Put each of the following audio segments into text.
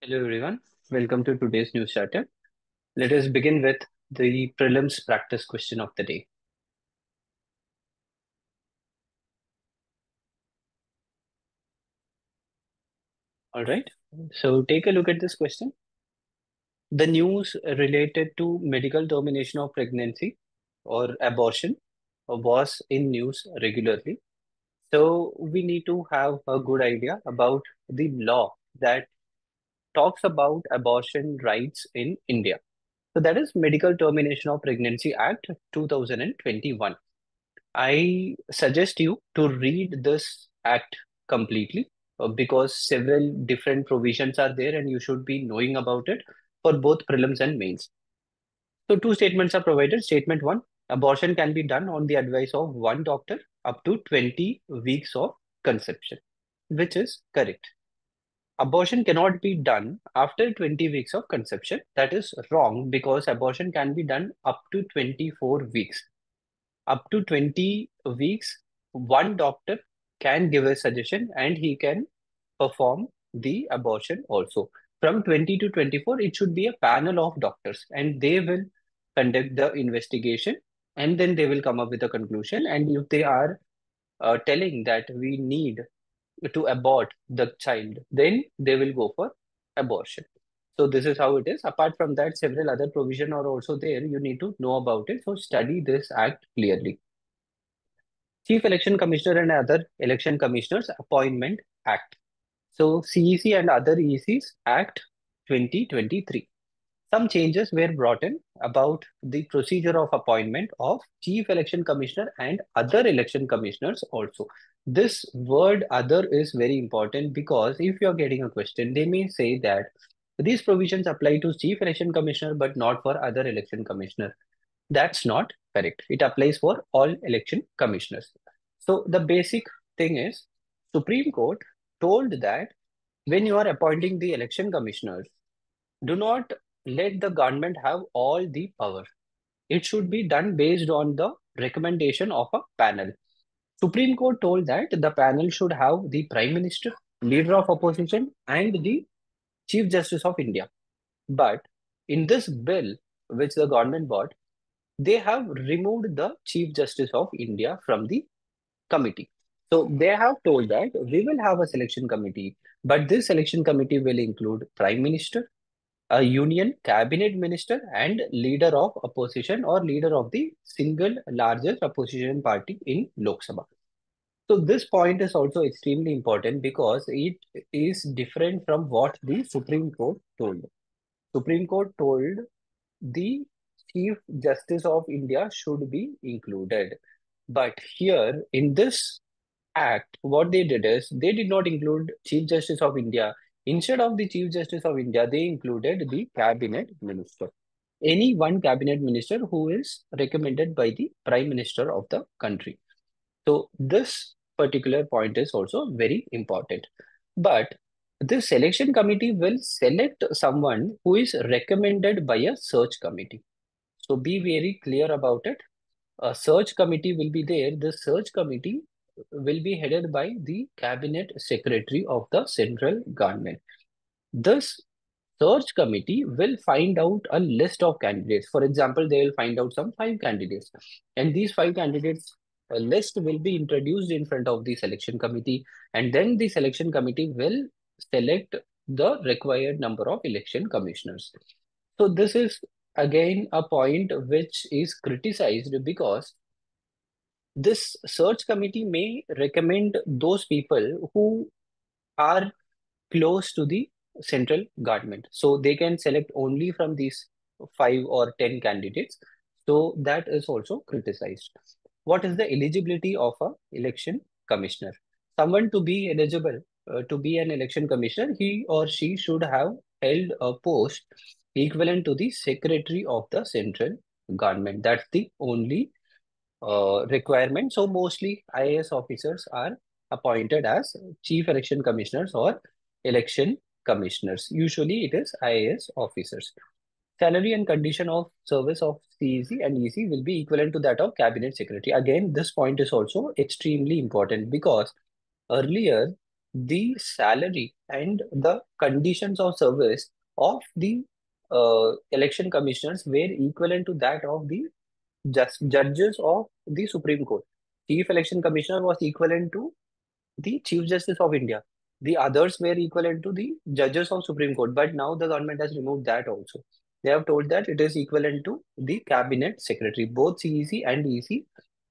Hello everyone, welcome to today's news starter. Let us begin with the prelims practice question of the day. All right, so take a look at this question. The news related to medical termination of pregnancy or abortion was in news regularly. So we need to have a good idea about the law that talks about abortion rights in India. So that is Medical Termination of Pregnancy Act 2021. I suggest you to read this act completely because several different provisions are there and you should be knowing about it for both prelims and mains. So, two statements are provided. Statement one, abortion can be done on the advice of one doctor up to 20 weeks of conception, which is correct. Abortion cannot be done after 20 weeks of conception. That is wrong because abortion can be done up to 24 weeks. Up to 20 weeks, one doctor can give a suggestion and he can perform the abortion also. From 20 to 24, it should be a panel of doctors and they will conduct the investigation and then they will come up with a conclusion. And if they are telling that we need to abort the child, then they will go for abortion. So this is how it is. Apart from that, several other provision are also there. You need to know about it. So study this act clearly. Chief Election Commissioner and Other Election Commissioners Appointment Act. So CEC and Other ECs Act 2023. Some changes were brought in about the procedure of appointment of Chief Election Commissioner and other election commissioners also. This word other is very important because if you're getting a question, they may say that these provisions apply to Chief Election Commissioner but not for other election commissioner. That's not correct. It applies for all election commissioners. So the basic thing is Supreme Court told that when you are appointing the election commissioners, do not let the government have all the power. It should be done based on the recommendation of a panel. Supreme Court told that the panel should have the Prime Minister, Leader of Opposition, and the Chief Justice of India. But in this bill, which the government bought, they have removed the Chief Justice of India from the committee. So they have told that we will have a selection committee, but this selection committee will include Prime Minister, a union cabinet minister, and leader of opposition or leader of the single largest opposition party in Lok Sabha. So this point is also extremely important because it is different from what the Supreme Court told. Supreme Court told the Chief Justice of India should be included. But here in this act, what they did is they did not include Chief Justice of India. Instead of the Chief Justice of India, they included the Cabinet Minister. Any one Cabinet Minister who is recommended by the Prime Minister of the country. So this particular point is also very important. But this selection committee will select someone who is recommended by a search committee. So be very clear about it. A search committee will be there. The search committee will be headed by the cabinet secretary of the central government. This search committee will find out a list of candidates. For example, they will find out some five candidates, and these five candidates list will be introduced in front of the selection committee, and then the selection committee will select the required number of election commissioners. So this is again a point which is criticized because this search committee may recommend those people who are close to the central government. So they can select only from these 5 or 10 candidates. So that is also criticized. What is the eligibility of a election commissioner? Someone to be eligible to be an election commissioner, he or she should have held a post equivalent to the secretary of the central government. That's the only requirement. So mostly IAS officers are appointed as chief election commissioners or election commissioners. Usually it is IAS officers. Salary and condition of service of CEC and EC will be equivalent to that of cabinet secretary. Again, this point is also extremely important because earlier the salary and the conditions of service of the election commissioners were equivalent to that of the judges of the Supreme Court. Chief Election Commissioner was equivalent to the Chief Justice of India. The others were equivalent to the judges of Supreme Court. But now the government has removed that also. They have told that it is equivalent to the Cabinet Secretary. Both CEC and EC,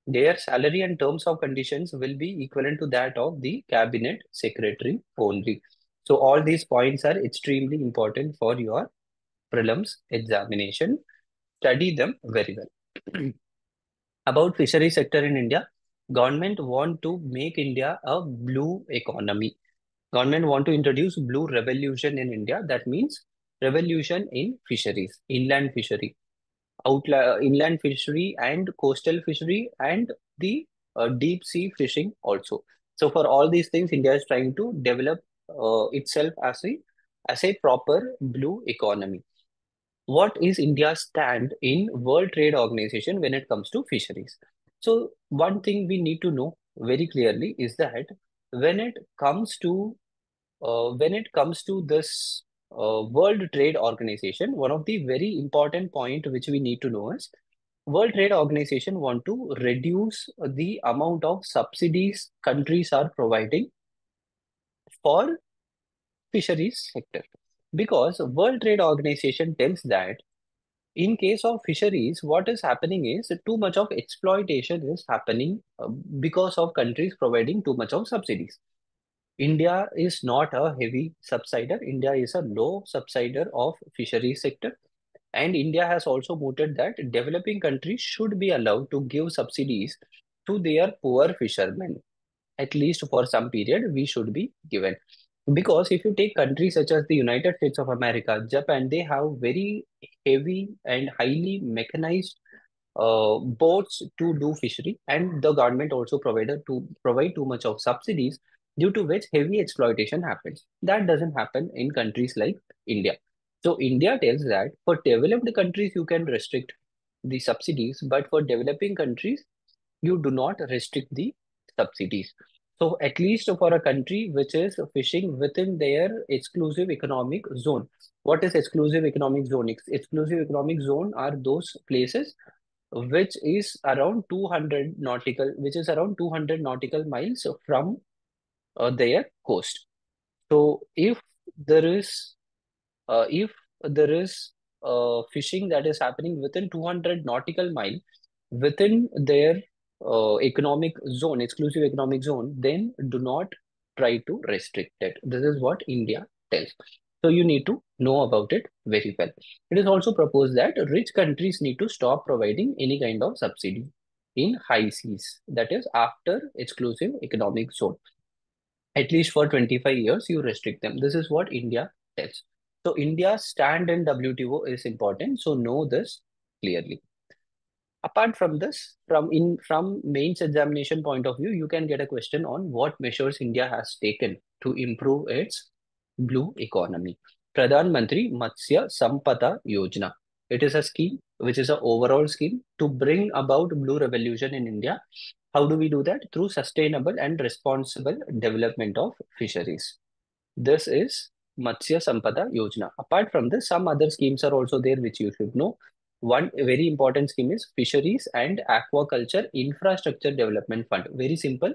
their salary and terms of conditions will be equivalent to that of the Cabinet Secretary only. So all these points are extremely important for your prelims examination. Study them very well. About fishery sector in India, government want to make India a blue economy. Government want to introduce blue revolution in India. That means revolution in fisheries, inland fishery, inland fishery and coastal fishery and the deep sea fishing also. So for all these things, India is trying to develop itself as a proper blue economy. What is India's stand in World Trade Organization when it comes to fisheries? So one thing we need to know very clearly is that when it comes to this World Trade Organization, one of the very important point which we need to know is World Trade Organization want to reduce the amount of subsidies countries are providing for fisheries sector, because World Trade Organization tells that in case of fisheries, what is happening is too much of exploitation is happening because of countries providing too much of subsidies. India is not a heavy subsider. India is a low subsider of fisheries sector. And India has also noted that developing countries should be allowed to give subsidies to their poor fishermen. At least for some period, we should be given. Because if you take countries such as the United States of America, Japan, they have very heavy and highly mechanized boats to do fishery, and the government also provided to provide too much of subsidies, due to which heavy exploitation happens. That doesn't happen in countries like India. So India tells that for developed countries you can restrict the subsidies, but for developing countries you do not restrict the subsidies. So at least for a country which is fishing within their exclusive economic zone. What is exclusive economic zone? Exclusive economic zone are those places which is around 200 nautical, which is around 200 nautical miles from their coast. So if there is fishing that is happening within 200 nautical mile within their economic zone, exclusive economic zone, then do not try to restrict it. This is what India tells. So you need to know about it very well. It is also proposed that rich countries need to stop providing any kind of subsidy in high seas, that is after exclusive economic zone. At least for 25 years, you restrict them. This is what India tells. So India's stand in WTO is important. So know this clearly. Apart from this, from mains examination point of view, you can get a question on what measures India has taken to improve its blue economy. Pradhan Mantri Matsya Sampada Yojana. It is a scheme which is an overall scheme to bring about blue revolution in India. How do we do that? Through sustainable and responsible development of fisheries. This is Matsya Sampada Yojana. Apart from this, some other schemes are also there which you should know. One very important scheme is Fisheries and Aquaculture Infrastructure Development Fund. Very simple.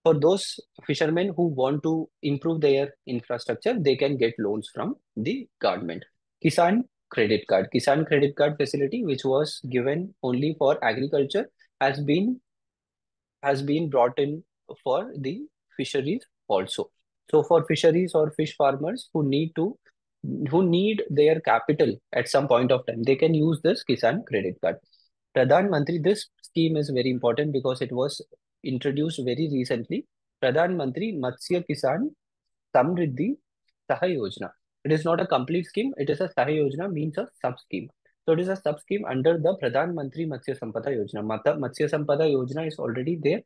For those fishermen who want to improve their infrastructure, they can get loans from the government. Kisan Credit Card. Kisan Credit Card facility, which was given only for agriculture, has been brought in for the fisheries also. So for fisheries or fish farmers who need their capital at some point of time, they can use this Kisan credit card. Pradhan Mantri, this scheme is very important because it was introduced very recently. Pradhan Mantri Matsya Kisan Samriddhi Sahay Yojana. It is not a complete scheme. It is a Sahay Yojana, means a sub scheme. So it is a sub scheme under the Pradhan Mantri Matsya Sampada Yojana. Matsya Sampada Yojana is already there.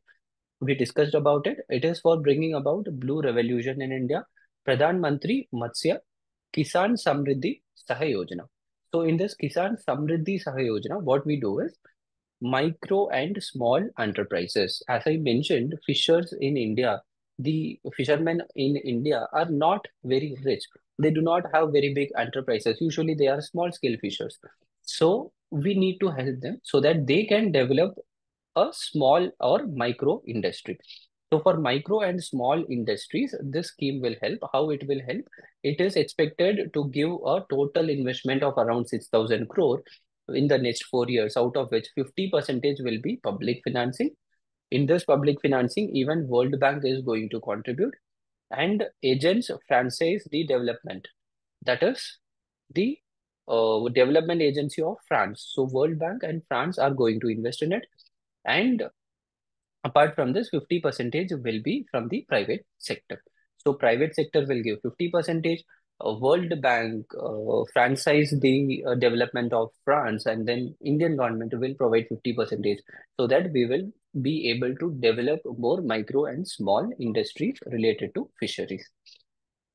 We discussed about it. It is for bringing about blue revolution in India. Pradhan Mantri Matsya Kisan Samriddhi Sahay Yojana. So in this Kisan Samriddhi Sahay Yojana, what we do is micro and small enterprises. As I mentioned, fishers in India, the fishermen in India are not very rich. They do not have very big enterprises. Usually they are small scale fishers. So we need to help them so that they can develop a small or micro industry. So for micro and small industries, this scheme will help. How it will help? It is expected to give a total investment of around 6,000 crore in the next 4 years, out of which 50% will be public financing. In this public financing, even World Bank is going to contribute, and agents franchise the development. That is the development agency of France. So World Bank and France are going to invest in it. And apart from this, 50 percentage will be from the private sector. So private sector will give 50 percentage. World Bank franchise the development of France, and then Indian government will provide 50 percentage, so that we will be able to develop more micro and small industries related to fisheries.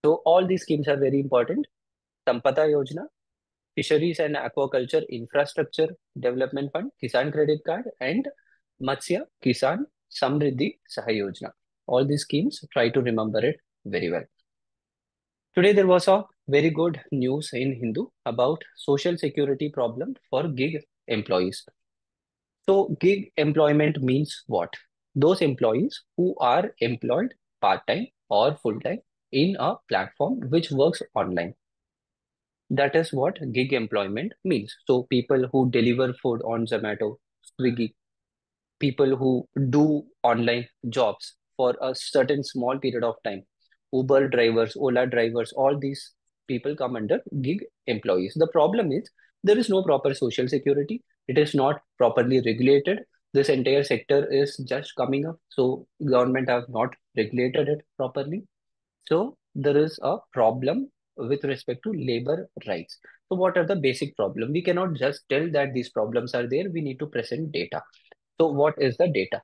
So all these schemes are very important. Sampada Yojana, Fisheries and Aquaculture Infrastructure Development Fund, Kisan Credit Card, and Matsya Kisan Samriddhi Sahayojana. All these schemes, try to remember it very well. Today there was a very good news in Hindu about social security problem for gig employees. So gig employment means what? Those employees who are employed part-time or full-time in a platform which works online. That is what gig employment means. So people who deliver food on Zomato, Swiggy, people who do online jobs for a certain small period of time, Uber drivers, Ola drivers, all these people come under gig employees. The problem is there is no proper social security. It is not properly regulated. This entire sector is just coming up. So government have not regulated it properly. So there is a problem with respect to labor rights. So what are the basic problem? We cannot just tell that these problems are there. We need to present data. So what is the data?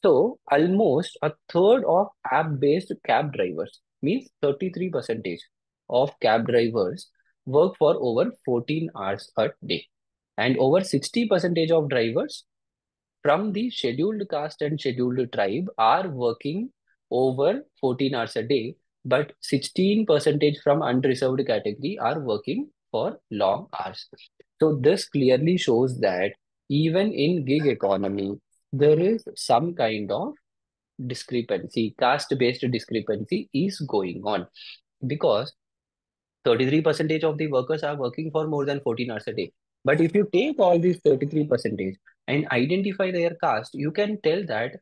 So almost a third of app-based cab drivers, means 33 percentage of cab drivers work for over 14 hours a day. And over 60 percentage of drivers from the scheduled caste and scheduled tribe are working over 14 hours a day, but 16 percentage from unreserved category are working for long hours. So this clearly shows that even in gig economy, there is some kind of discrepancy, caste-based discrepancy is going on, because 33 percentage of the workers are working for more than 14 hours a day. But if you take all these 33 percentage and identify their caste, you can tell that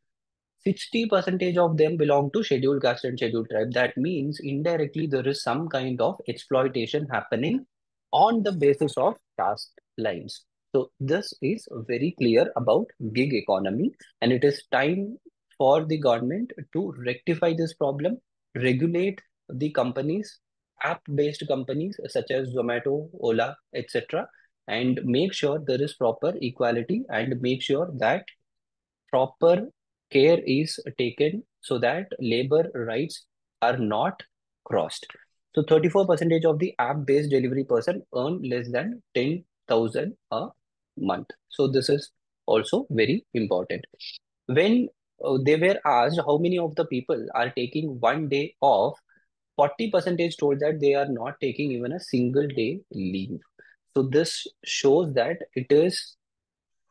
60 percentage of them belong to scheduled caste and scheduled tribe. That means indirectly there is some kind of exploitation happening on the basis of caste lines. So this is very clear about gig economy, and it is time for the government to rectify this problem, regulate the companies, app-based companies such as Zomato, Ola, etc., and make sure there is proper equality, and make sure that proper care is taken so that labor rights are not crossed. So 34 percentage of the app-based delivery person earn less than 10,000 a month. So this is also very important. When they were asked how many of the people are taking one day off, 40 percentage told that they are not taking even a single day leave. So this shows that it is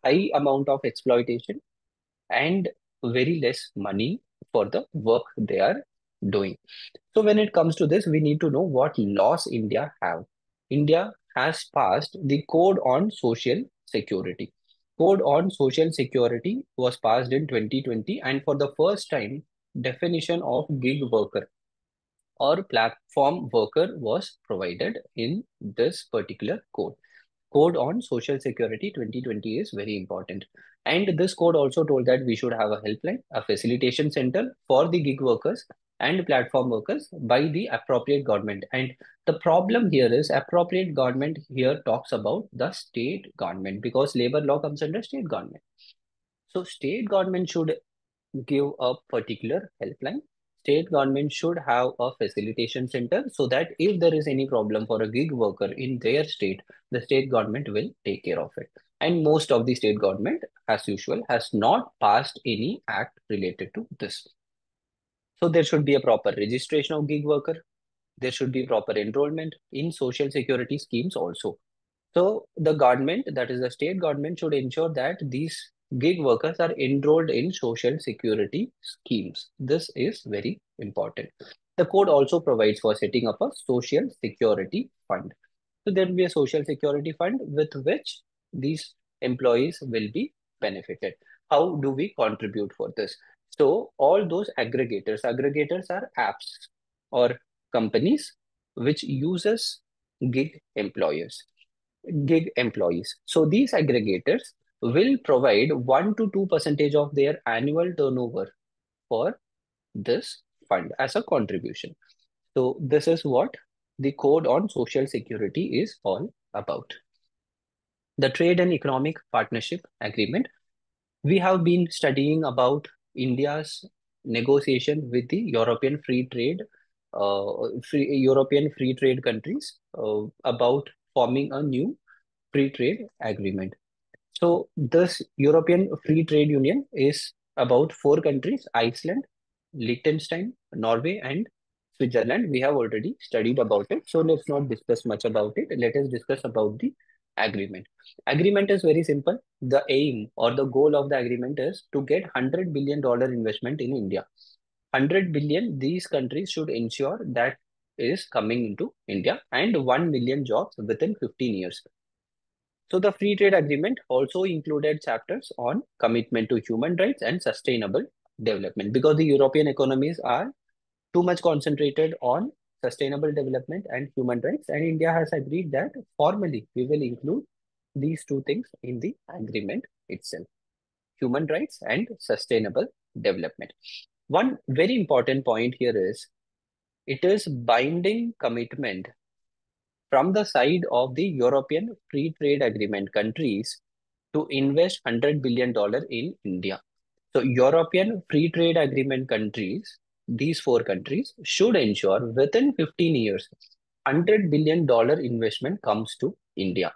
high amount of exploitation and very less money for the work they are doing. So when it comes to this, we need to know what laws India have. India has passed the Code on Social Security. Code on Social Security was passed in 2020, and for the first time, definition of gig worker or platform worker was provided in this particular code. Code on Social Security 2020 is very important. And this code also told that we should have a helpline, a facilitation center for the gig workers and platform workers by the appropriate government. And the problem here is appropriate government here talks about the state government, because labor law comes under state government. So state government should give a particular helpline. State government should have a facilitation center, so that if there is any problem for a gig worker in their state, the state government will take care of it. And most of the state government, as usual, has not passed any act related to this. So there should be a proper registration of gig worker. There should be proper enrollment in social security schemes also. So the government, that is the state government, should ensure that these gig workers are enrolled in social security schemes. This is very important. The code also provides for setting up a social security fund. So there will be a social security fund with which these employees will be benefited. How do we contribute for this? So all those aggregators are apps or companies which uses gig employers gig employees. So these aggregators will provide 1 to 2% of their annual turnover for this fund as a contribution. So this is what the code on social security is all about. The trade and economic partnership agreement. We have been studying about India's negotiation with the European free trade countries about forming a new free trade agreement. So this European Free Trade Union is about four countries: Iceland, Liechtenstein, Norway, and Switzerland. We have already studied about it, so let's not discuss much about it. Let us discuss about the agreement. Agreement is very simple. The aim or the goal of the agreement is to get $100 billion investment in India. 100 billion, these countries should ensure that is coming into India, and 1 million jobs within 15 years. So the free trade agreement also included chapters on commitment to human rights and sustainable development, because the European economies are too much concentrated on sustainable development and human rights, and India has agreed that formally we will include these two things in the agreement itself: human rights and sustainable development. One very important point here is it is binding commitment from the side of the European Free Trade Agreement countries to invest $100 billion in India. So European Free Trade Agreement countries, these four countries, should ensure within 15 years, $100 billion investment comes to India.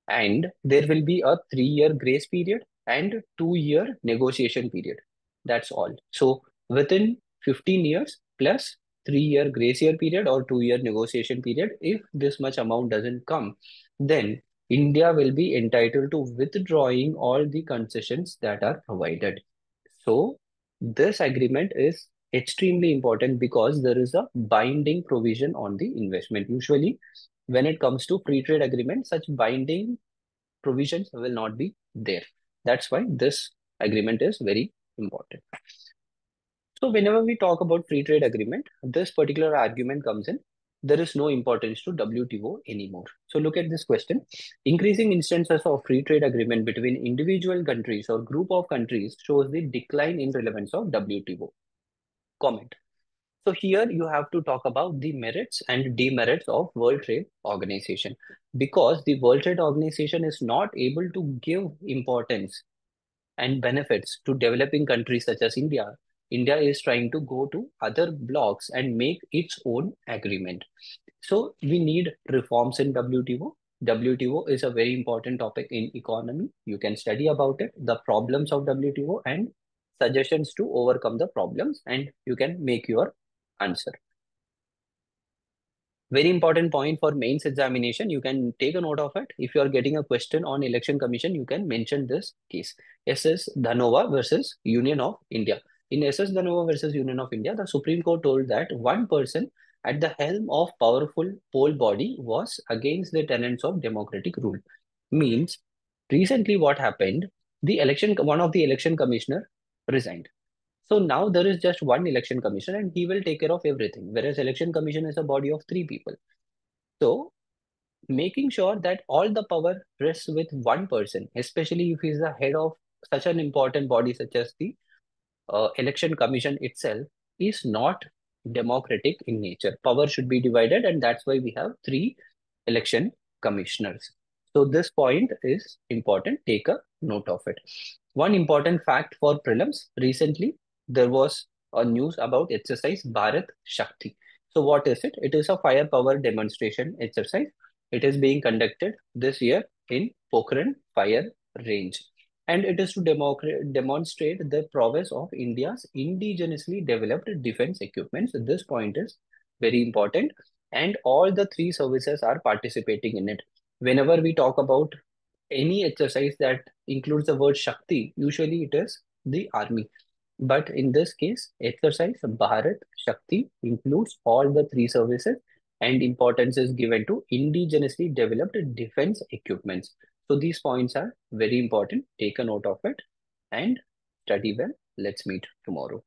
And there will be a 3 year grace period and 2 year negotiation period. That's all. So within 15 years plus 3 year grace year period or 2 year negotiation period, if this much amount doesn't come, then India will be entitled to withdrawing all the concessions that are provided. So this agreement is extremely important because there is a binding provision on the investment. Usually, when it comes to free trade agreement, such binding provisions will not be there. That's why this agreement is very important. So whenever we talk about free trade agreement, this particular argument comes in. There is no importance to WTO anymore. So look at this question. Increasing instances of free trade agreement between individual countries or group of countries shows the decline in relevance of WTO. Comment. So here you have to talk about the merits and demerits of World Trade Organization, because the World Trade Organization is not able to give importance and benefits to developing countries such as India. India is trying to go to other blocks and make its own agreement. So we need reforms in WTO. WTO is a very important topic in economy. You can study about it, the problems of WTO and suggestions to overcome the problems, and you can make your answer. Very important point for mains examination. You can take a note of it. If you are getting a question on election commission, you can mention this case. SS Dhanova versus Union of India. In SS Dhanova versus Union of India, the Supreme Court told that one person at the helm of powerful poll body was against the tenets of democratic rule. Means recently what happened, one of the election commissioner resigned. So now there is just one election commission and he will take care of everything. Whereas election commission is a body of three people. So making sure that all the power rests with one person, especially if he's the head of such an important body such as the election commission itself, is not democratic in nature. Power should be divided, and that's why we have three election commissioners. So this point is important. Take a note of it. One important fact for prelims: recently there was a news about exercise Bharat Shakti. So what is it? It is a firepower demonstration exercise. It is being conducted this year in Pokhran Fire Range. and it is to demonstrate the prowess of India's indigenously developed defense equipment. So this point is very important, and all the three services are participating in it. Whenever we talk about any exercise that includes the word Shakti, usually it is the army. But in this case, exercise Bharat Shakti includes all the three services, and importance is given to indigenously developed defense equipments. So these points are very important. Take a note of it and study well. Let's meet tomorrow.